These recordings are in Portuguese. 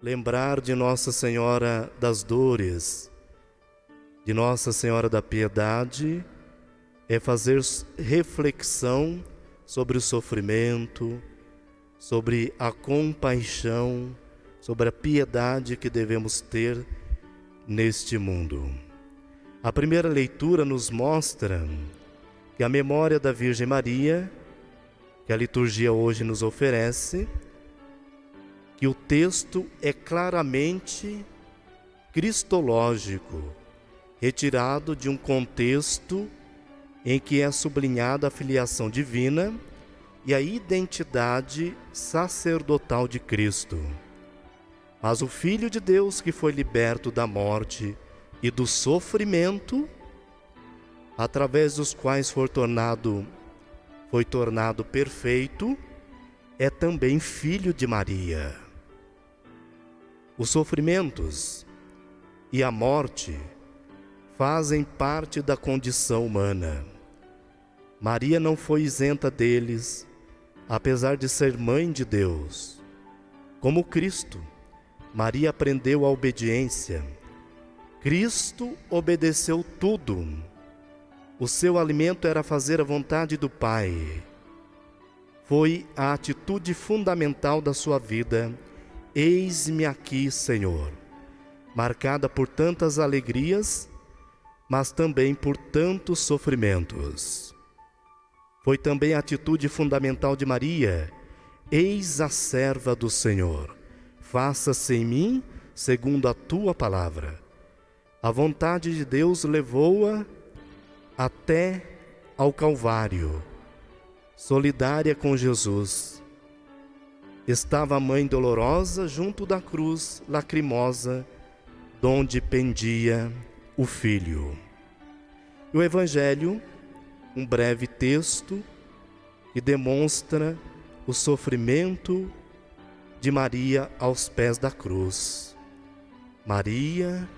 Lembrar de Nossa Senhora das Dores, de Nossa Senhora da Piedade, é fazer reflexão sobre o sofrimento, sobre a compaixão, sobre a piedade que devemos ter neste mundo. A primeira leitura nos mostra que a memória da Virgem Maria, que a liturgia hoje nos oferece, que o texto é claramente cristológico, retirado de um contexto em que é sublinhada a filiação divina e a identidade sacerdotal de Cristo. Mas o Filho de Deus, que foi liberto da morte e do sofrimento, através dos quais foi tornado perfeito, é também filho de Maria. Os sofrimentos e a morte fazem parte da condição humana. Maria não foi isenta deles, apesar de ser mãe de Deus. Como Cristo, Maria aprendeu a obediência. Cristo obedeceu tudo. O seu alimento era fazer a vontade do Pai. Foi a atitude fundamental da sua vida. Eis-me aqui, Senhor, marcada por tantas alegrias, mas também por tantos sofrimentos. Foi também a atitude fundamental de Maria. Eis a serva do Senhor, faça-se em mim segundo a tua palavra. A vontade de Deus levou-a até ao Calvário, solidária com Jesus. Estava a mãe dolorosa junto da cruz lacrimosa, donde pendia o filho. E o Evangelho, um breve texto que demonstra o sofrimento de Maria aos pés da cruz. Maria,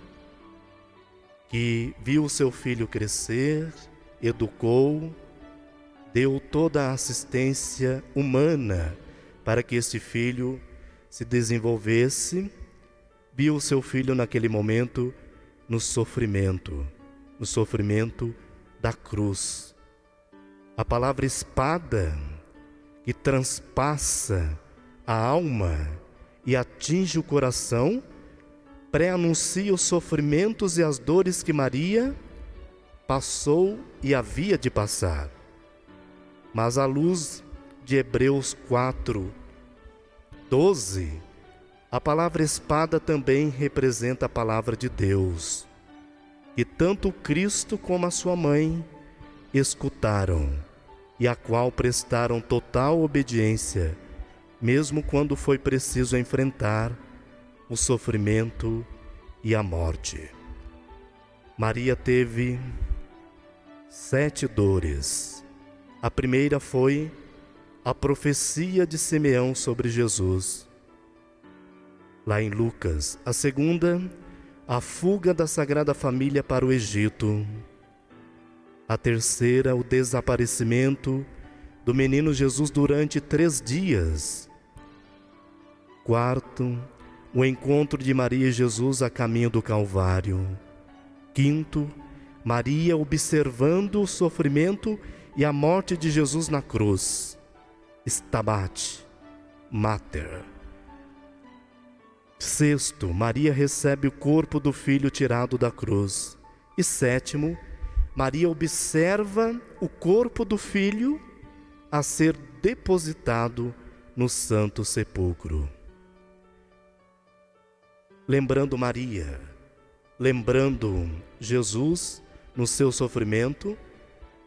que viu seu filho crescer, educou, deu toda a assistência humana para que este filho se desenvolvesse, viu seu filho naquele momento no sofrimento da cruz. A palavra espada, que transpassa a alma e atinge o coração, pré-anuncia os sofrimentos e as dores que Maria passou e havia de passar. Mas à luz de Hebreus 4:12, a palavra espada também representa a palavra de Deus, que tanto Cristo como a sua mãe escutaram e a qual prestaram total obediência, mesmo quando foi preciso enfrentar o sofrimento e a morte. Maria teve 7 dores. A primeira foi a profecia de Simeão sobre Jesus, lá em Lucas. A segunda, a fuga da Sagrada Família para o Egito. A terceira, o desaparecimento do menino Jesus durante 3 dias. Quarto, o encontro de Maria e Jesus a caminho do Calvário. Quinto, Maria observando o sofrimento e a morte de Jesus na cruz. Stabat Mater. Sexto, Maria recebe o corpo do filho tirado da cruz. E sétimo, Maria observa o corpo do filho a ser depositado no Santo Sepulcro. Lembrando Maria, lembrando Jesus no seu sofrimento,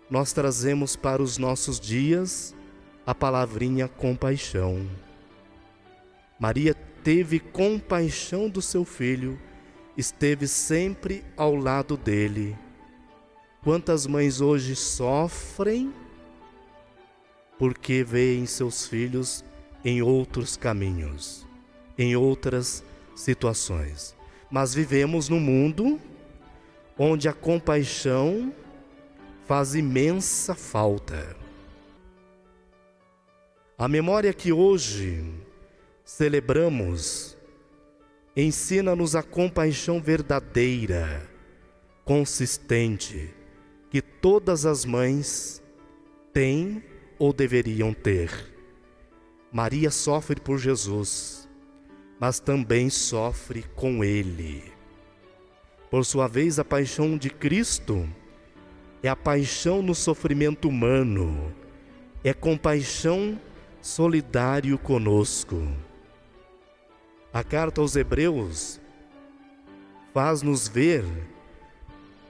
nós trazemos para os nossos dias a palavrinha compaixão. Maria teve compaixão do seu filho, esteve sempre ao lado dele. Quantas mães hoje sofrem porque veem seus filhos em outros caminhos, em outras situações. Mas vivemos num mundo onde a compaixão faz imensa falta. A memória que hoje celebramos ensina-nos a compaixão verdadeira, consistente, que todas as mães têm ou deveriam ter. Maria sofre por Jesus, mas também sofre com Ele. Por sua vez, a paixão de Cristo é a paixão no sofrimento humano, é compaixão solidário conosco. A carta aos Hebreus faz-nos ver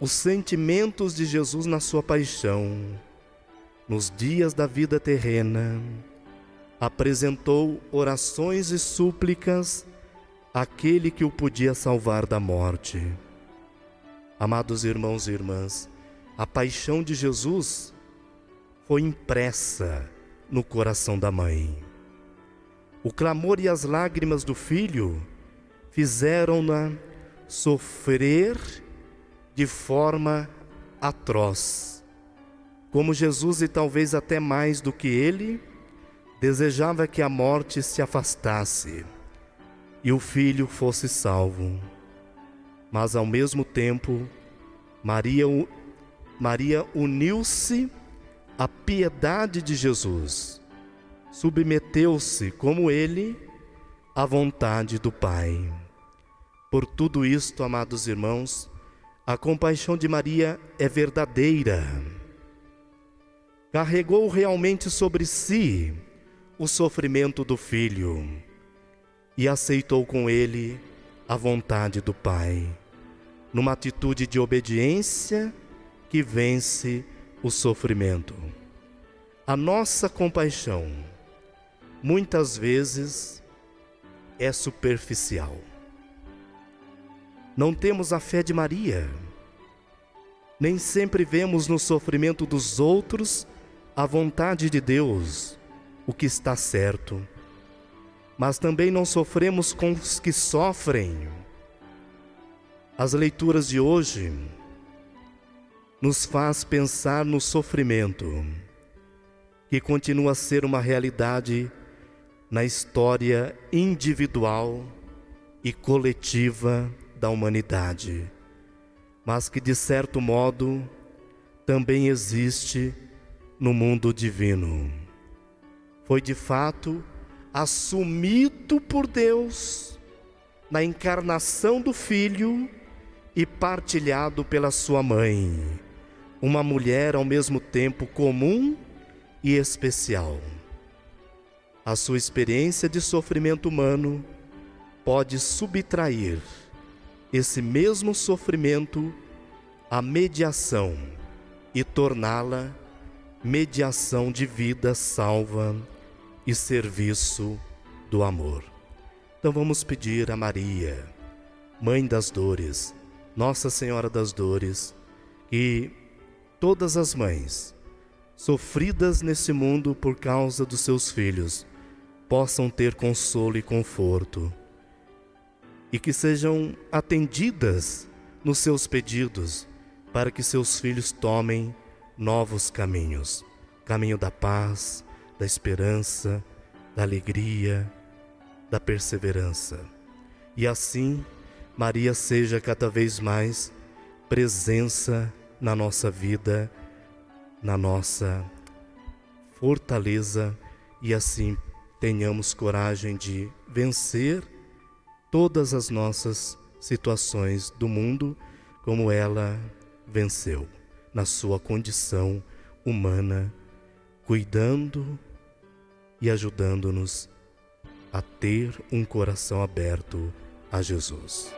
os sentimentos de Jesus na sua paixão. Nos dias da vida terrena, apresentou orações e súplicas àquele que o podia salvar da morte. Amados irmãos e irmãs, a paixão de Jesus foi impressa no coração da mãe. O clamor e as lágrimas do filho fizeram-na sofrer de forma atroz. Como Jesus, e talvez até mais do que ele, desejava que a morte se afastasse e o filho fosse salvo. Mas ao mesmo tempo, Maria uniu-se à piedade de Jesus, submeteu-se como ele à vontade do Pai. Por tudo isto, amados irmãos, a compaixão de Maria é verdadeira. Carregou realmente sobre si o sofrimento do Filho e aceitou com ele a vontade do Pai, numa atitude de obediência que vence o sofrimento. A nossa compaixão, muitas vezes, é superficial. Não temos a fé de Maria. Nem sempre vemos no sofrimento dos outros a vontade de Deus, o que está certo. Mas também não sofremos com os que sofrem. As leituras de hoje nos faz pensar no sofrimento, que continua a ser uma realidade na história individual e coletiva da humanidade, mas que de certo modo também existe no mundo divino. Foi de fato assumido por Deus na encarnação do Filho e partilhado pela sua mãe, uma mulher ao mesmo tempo comum e especial. A sua experiência de sofrimento humano pode subtrair esse mesmo sofrimento à mediação e torná-la mediação de vida salva e serviço do amor. Então vamos pedir a Maria, Mãe das Dores, Nossa Senhora das Dores, que todas as mães sofridas nesse mundo por causa dos seus filhos possam ter consolo e conforto, e que sejam atendidas nos seus pedidos para que seus filhos tomem novos caminhos, caminho da paz, da esperança, da alegria, da perseverança. E assim, Maria seja cada vez mais presença na nossa vida, na nossa fortaleza, e assim tenhamos coragem de vencer todas as nossas situações do mundo, como ela venceu, na sua condição humana, cuidando e ajudando-nos a ter um coração aberto a Jesus.